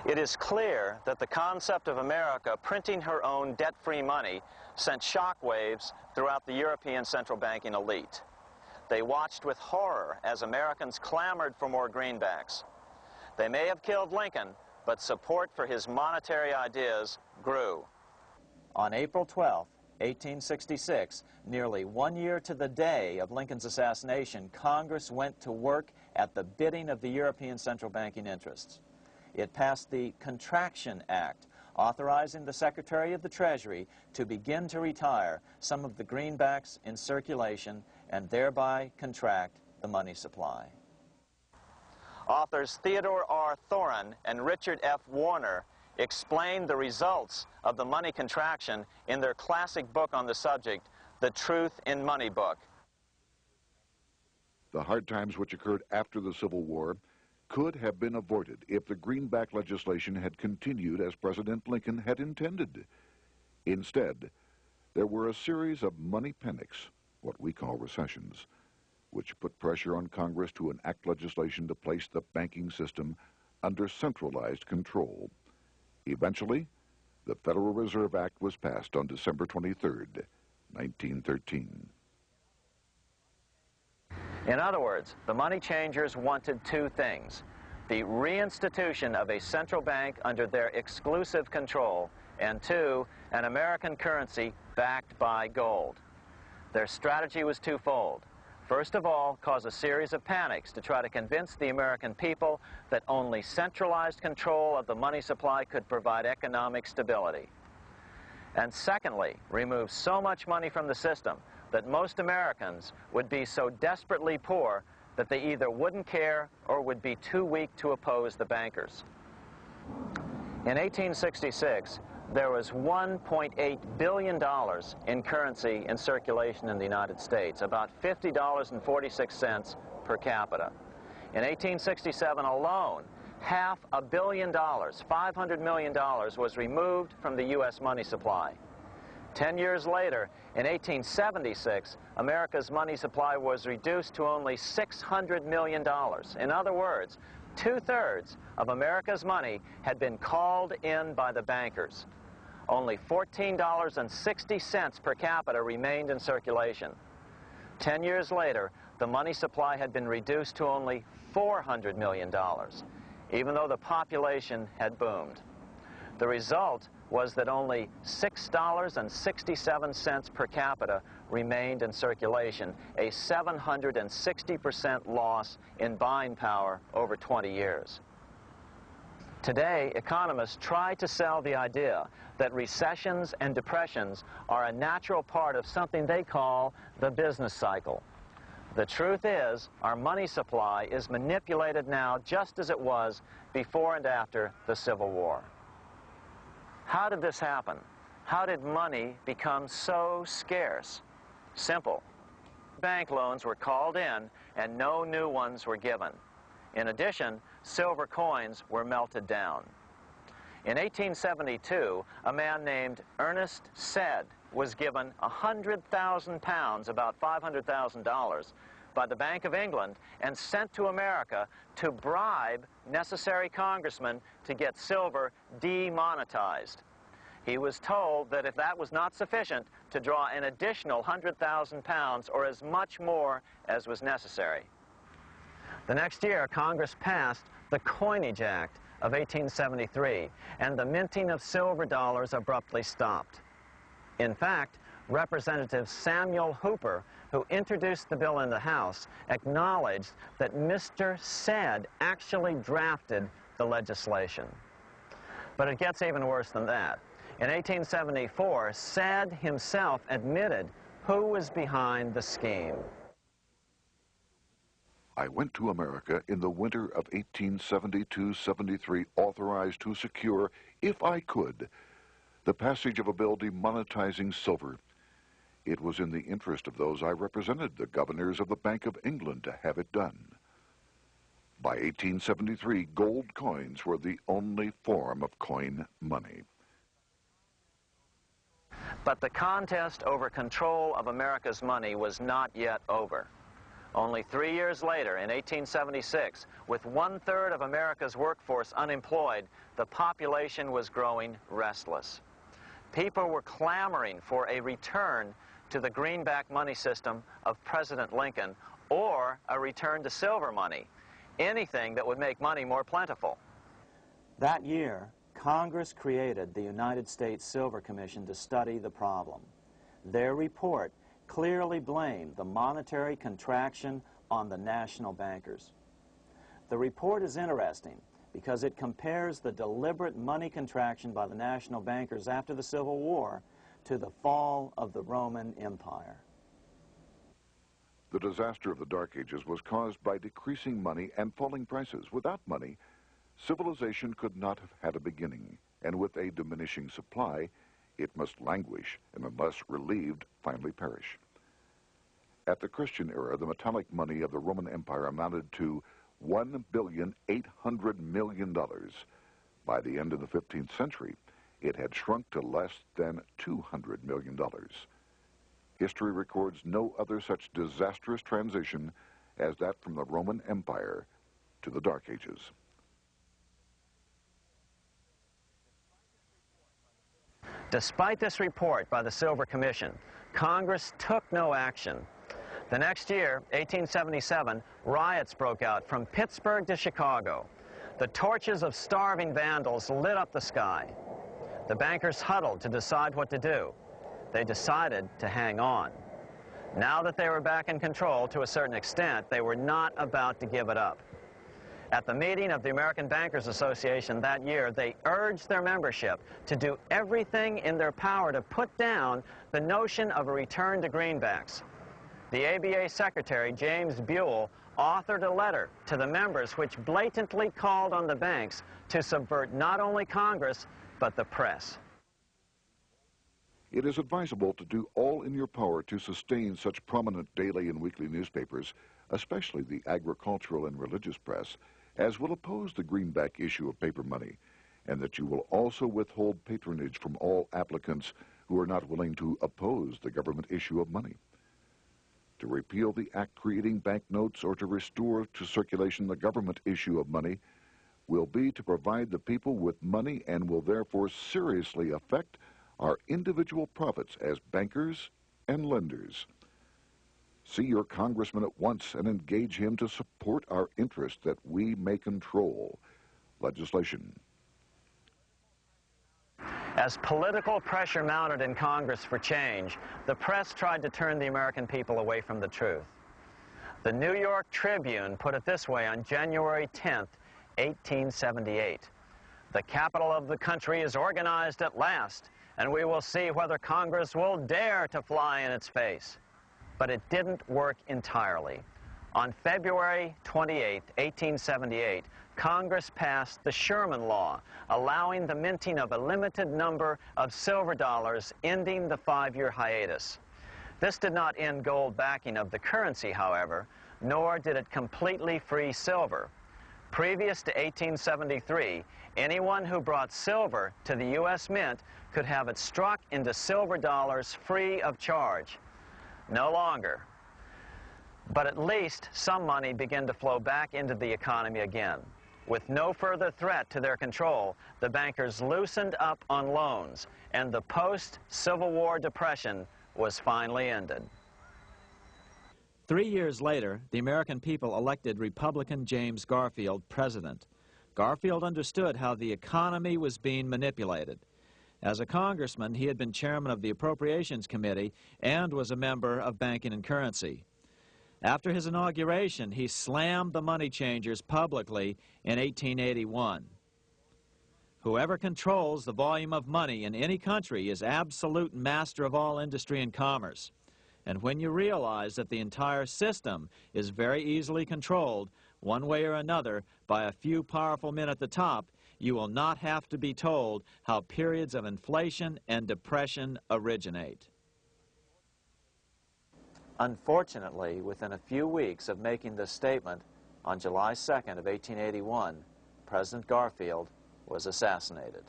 It is clear that the concept of America printing her own debt-free money sent shockwaves throughout the European central banking elite. They watched with horror as Americans clamored for more greenbacks. They may have killed Lincoln, but support for his monetary ideas grew. On April 12, 1866, nearly 1 year to the day of Lincoln's assassination, Congress went to work at the bidding of the European central banking interests. It passed the Contraction Act, authorizing the Secretary of the Treasury to begin to retire some of the greenbacks in circulation and thereby contract the money supply. Authors Theodore R. Thorin and Richard F. Warner explained the results of the money contraction in their classic book on the subject, The Truth in Money Book. The hard times which occurred after the Civil War could have been avoided if the greenback legislation had continued as President Lincoln had intended. Instead, there were a series of money panics, what we call recessions, which put pressure on Congress to enact legislation to place the banking system under centralized control. Eventually, the Federal Reserve Act was passed on December 23, 1913. In other words, the money changers wanted two things: the reinstitution of a central bank under their exclusive control, and two, an American currency backed by gold. Their strategy was twofold. First of all, cause a series of panics to try to convince the American people that only centralized control of the money supply could provide economic stability. And secondly, remove so much money from the system that most Americans would be so desperately poor that they either wouldn't care or would be too weak to oppose the bankers. In 1866, there was $1.8 billion in currency in circulation in the United States, about $50.46 per capita. In 1867 alone, $500 million, $500 million, was removed from the U.S. money supply. 10 years later, in 1876, America's money supply was reduced to only $600 million. In other words, 2/3 of America's money had been called in by the bankers. Only $14.60 per capita remained in circulation. 10 years later, the money supply had been reduced to only $400 million, even though the population had boomed. The result was that only $6.67 per capita remained in circulation, a 760% loss in buying power over 20 years. Today, economists try to sell the idea that recessions and depressions are a natural part of something they call the business cycle. The truth is, our money supply is manipulated now just as it was before and after the Civil War. How did this happen? How did money become so scarce? Simple. Bank loans were called in and no new ones were given. In addition, silver coins were melted down. In 1872, a man named Ernest Sed was given 100,000 pounds, about $500,000, by the Bank of England and sent to America to bribe necessary congressmen to get silver demonetized. He was told that if that was not sufficient, to draw an additional 100,000 pounds or as much more as was necessary. The next year, Congress passed the Coinage Act of 1873, and the minting of silver dollars abruptly stopped. In fact, Representative Samuel Hooper, who introduced the bill in the House, acknowledged that Mr. Sed actually drafted the legislation. But it gets even worse than that. In 1874, Sed himself admitted who was behind the scheme. I went to America in the winter of 1872-73, authorized to secure, if I could, the passage of a bill demonetizing silver. It was in the interest of those I represented, the governors of the Bank of England, to have it done. By 1873, gold coins were the only form of coin money. But the contest over control of America's money was not yet over. Only 3 years later, in 1876, with 1/3 of America's workforce unemployed, the population was growing restless. People were clamoring for a return to the greenback money system of President Lincoln, or a return to silver money, anything that would make money more plentiful. That year, Congress created the United States Silver Commission to study the problem. Their report clearly blamed the monetary contraction on the national bankers. The report is interesting because it compares the deliberate money contraction by the national bankers after the Civil War to the fall of the Roman Empire. The disaster of the Dark Ages was caused by decreasing money and falling prices. Without money, civilization could not have had a beginning, and with a diminishing supply, it must languish, and unless relieved, finally perish. At the Christian era, the metallic money of the Roman Empire amounted to $1,800,000,000. By the end of the 15th century, it had shrunk to less than $200 million. History records no other such disastrous transition as that from the Roman Empire to the Dark Ages. Despite this report by the Silver Commission, Congress took no action. The next year, 1877, riots broke out from Pittsburgh to Chicago. The torches of starving vandals lit up the sky. The bankers huddled to decide what to do. They decided to hang on. Now that they were back in control to a certain extent, they were not about to give it up. At the meeting of the American Bankers Association that year, they urged their membership to do everything in their power to put down the notion of a return to greenbacks. The ABA Secretary, James Buell, authored a letter to the members which blatantly called on the banks to subvert not only Congress, but the press. It is advisable to do all in your power to sustain such prominent daily and weekly newspapers, especially the agricultural and religious press, as will oppose the greenback issue of paper money, and that you will also withhold patronage from all applicants who are not willing to oppose the government issue of money. To repeal the act creating banknotes or to restore to circulation the government issue of money will be to provide the people with money and will therefore seriously affect our individual profits as bankers and lenders. See your congressman at once and engage him to support our interest that we may control legislation. As political pressure mounted in Congress for change, the press tried to turn the American people away from the truth. The New York Tribune put it this way on January 10th, 1878. "The capital of the country is organized at last, and we will see whether Congress will dare to fly in its face." But it didn't work entirely. On February 28, 1878, Congress passed the Sherman Law, allowing the minting of a limited number of silver dollars, ending the 5-year hiatus. This did not end gold backing of the currency, however, nor did it completely free silver. Previous to 1873, anyone who brought silver to the U.S. Mint could have it struck into silver dollars free of charge. No longer. But at least some money began to flow back into the economy again. With no further threat to their control, the bankers loosened up on loans, and the post-Civil War depression was finally ended. 3 years later, the American people elected Republican James Garfield president. Garfield understood how the economy was being manipulated. As a congressman, he had been chairman of the Appropriations Committee and was a member of Banking and Currency. After his inauguration, he slammed the money changers publicly in 1881. Whoever controls the volume of money in any country is absolute master of all industry and commerce. And when you realize that the entire system is very easily controlled, one way or another, by a few powerful men at the top, you will not have to be told how periods of inflation and depression originate. Unfortunately, within a few weeks of making this statement, on July 2nd of 1881, President Garfield was assassinated.